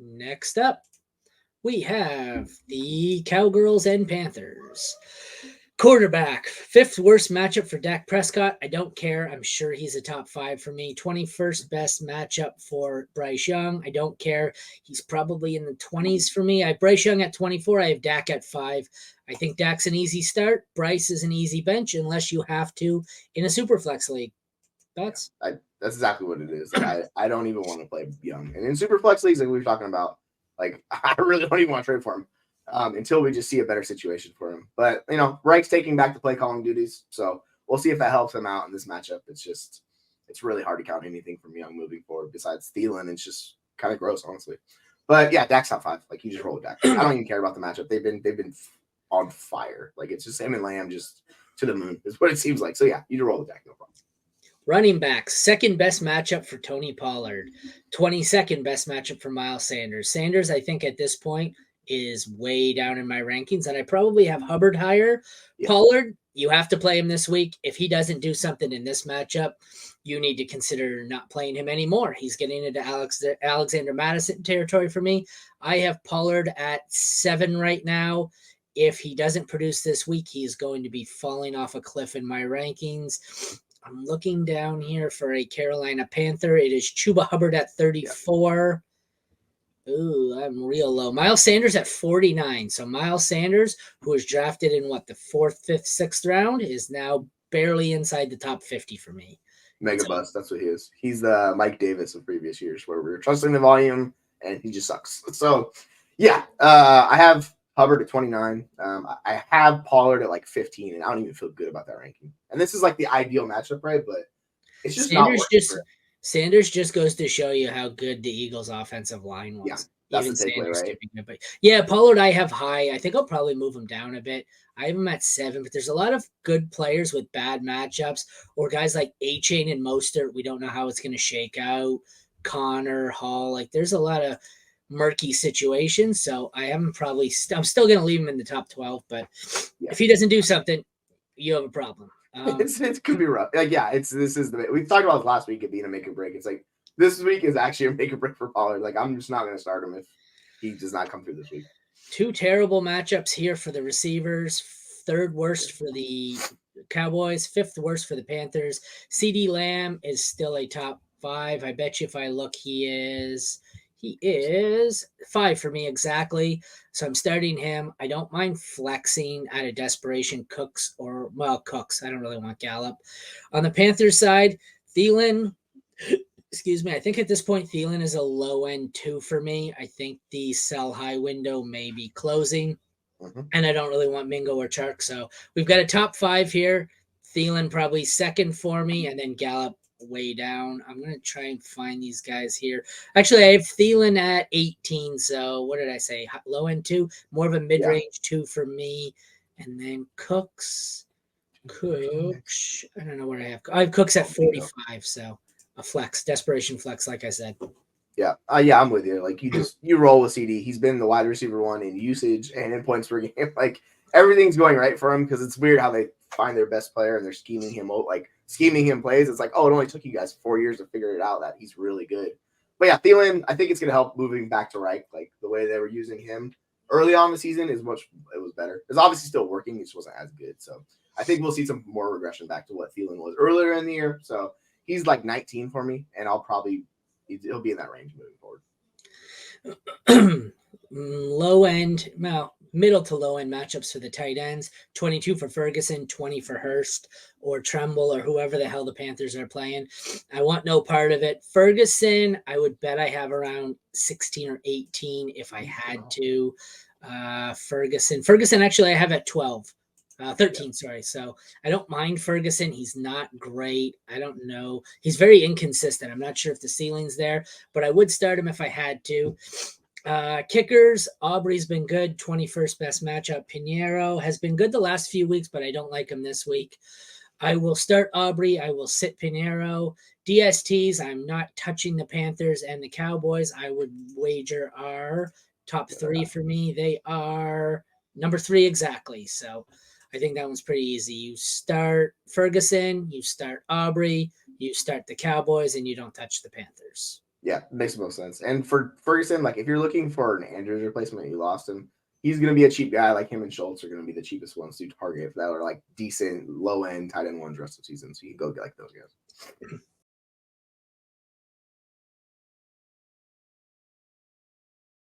Next up, we have the Cowgirls and Panthers. Quarterback, fifth worst matchup for Dak Prescott. I don't care. I'm sure he's a top 5 for me. 21st best matchup for Bryce Young. I don't care. He's probably in the 20s for me. I have Bryce Young at 24. I have Dak at 5. I think Dak's an easy start. Bryce is an easy bench unless you have to in a super flex league. Thoughts? Yeah, that's exactly what it is. Like, I don't even want to play Young. And in super flex leagues, like we were talking about, like I really don't even want to trade for him until we just see a better situation for him. But, Reich's taking back the play calling duties. So we'll see if that helps him out in this matchup. It's really hard to count anything from Young moving forward besides Thielen. It's just kind of gross, honestly. But yeah, Dak's top 5. Like you just roll with Dak. I don't even care about the matchup. They've been on fire. Like it's just him and Lamb just to the moon is what it seems like. So yeah, you just roll with Dak, no problem. Running backs, second best matchup for Tony Pollard, 22nd best matchup for Miles Sanders. Sanders, I think at this point, is way down in my rankings, and I probably have Hubbard higher. Yeah. Pollard, you have to play him this week. If he doesn't do something in this matchup, you need to consider not playing him anymore. He's getting into Alexander Madison territory for me. I have Pollard at 7 right now. If he doesn't produce this week, he's going to be falling off a cliff in my rankings. I'm looking down here for a Carolina Panther. It is Chuba Hubbard at 34. Ooh, I'm real low. Miles Sanders at 49. So Miles Sanders, who was drafted in the 4th, 5th, 6th round, is now barely inside the top 50 for me. Mega bust. That's what he is. He's the Mike Davis of previous years where we were trusting the volume and he just sucks. So, yeah, I have Hubbard at 29. I have Pollard at 15, and I don't even feel good about that ranking. And this is the ideal matchup, right? But it's just Sanders just goes to show you how good the Eagles' offensive line was. Yeah, that's even the takeaway, right? But yeah, Pollard I have high. I think I'll probably move him down a bit. I have him at 7, but there's a lot of good players with bad matchups, or guys like A-Chain and Mostert. We don't know how it's going to shake out. Connor, Hall. There's a lot of murky situations, so I am probably I'm still going to leave him in the top 12, but if he doesn't do something, you have a problem. It could be rough. We talked about this last week, it being a make or break. It's this week is actually a make or break for Pollard. I'm just not going to start him if he does not come through this week. 2 terrible matchups here for the receivers. 3rd worst for the Cowboys, 5th worst for the Panthers. CD Lamb is still a top 5. I bet you if I look, he is 5 for me exactly. So I'm starting him. I don't mind flexing out of desperation Cooks. I don't really want Gallup. On the Panthers side, Thielen, excuse me, I think at this point Thielen is a low end 2 for me. I think the sell high window may be closing. And I don't really want Mingo or Chark. So we've got a top 5 here. Thielen probably 2nd for me, and then Gallup way down. I'm going to try and find these guys here. Actually, I have Thielen at 18. So what did I say? Low end 2, more of a mid-range 2 for me. And then Cooks, I don't know where I have Cooks at 45. So a flex, desperation flex, like I said. Yeah. I'm with you. You roll with CD. He's been the wide receiver 1 in usage and in points per game. Everything's going right for him because it's weird how they find their best player and they're scheming him plays. It's it only took you guys 4 years to figure it out that he's really good. But yeah, Thielen, I think it's going to help moving back to Reich. The way they were using him early on in the season it was better. It's obviously still working. It just wasn't as good. So I think we'll see some more regression back to what Thielen was earlier in the year. So he's 19 for me, and he'll be in that range moving forward. Middle to low end matchups for the tight ends. 22 for Ferguson, 20 for Hurst or Tremble or whoever the hell the Panthers are playing. I want no part of it. Ferguson, I would bet I have around 16 or 18 if I had to. Ferguson, actually, I have at 12. 13, sorry. So I don't mind Ferguson. He's not great. I don't know. He's very inconsistent. I'm not sure if the ceiling's there, but I would start him if I had to. Kickers, Aubrey's been good. 21st best matchup. Pinheiro has been good the last few weeks, but I don't like him this week. I will start Aubrey. I will sit Pinheiro. DSTs, I'm not touching the Panthers and the Cowboys. I would wager are top 3 for me. They are number 3 exactly. So I think that one's pretty easy. You start Ferguson, you start Aubrey, you start the Cowboys, and you don't touch the Panthers. Yeah, makes the most sense. And for Ferguson, like if you're looking for an Andrews replacement, you lost him. He's going to be a cheap guy. Like him and Schultz are going to be the cheapest ones to target that are like decent low end tight end ones rest of the season. So you can go get like those guys.